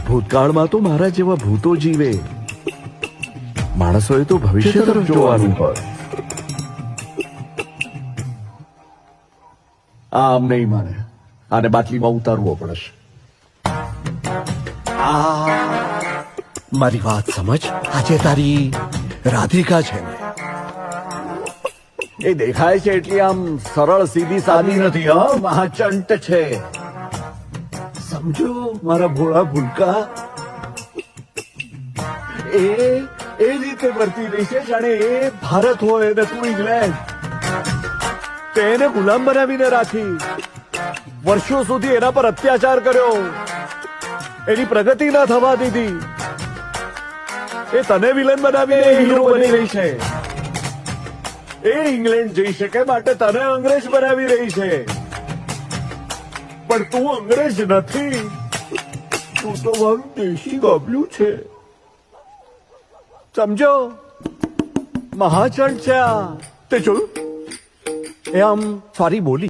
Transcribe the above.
ભૂતકાળમાં તો મારા જેવા ભૂતો જીવે. માણસોએ તો ભવિષ્ય તરફ જોવાનું હોય. આમ નહીં માને, આને બાટલીમાં ઉતારવો પડશે. મારી વાત સમજ. આજે તારી રાધિકા છે ને? એ દેખાય છે એટલી આમ સરળ સીધી સાદી નથી. મહાચંટ છે. સમજો મારા ભોળા ભૂલકા. એ રીતે વર્તી રહી છે જાણે એ ભારત હોય ને તું ઇંગ્લેન્ડ. તેને ગુલામ બનાવીને રાખી, વર્ષો સુધી એના પર અત્યાચાર કર્યો, એની પ્રગતિ ના થવા દીધી. એ તને વિલન બનાવીને હીરો બની રહી છે. એ ઇંગ્લેન્ડ જઈ શકે માટે તને અંગ્રેજ બનાવી રહી છે. પણ તું અંગ્રેજ નથી, તું તો મારું દેશી ગાબલું છે. સમજો, મહાચંડ છે આ. તે જોયું? એ આમ સારી બોલી.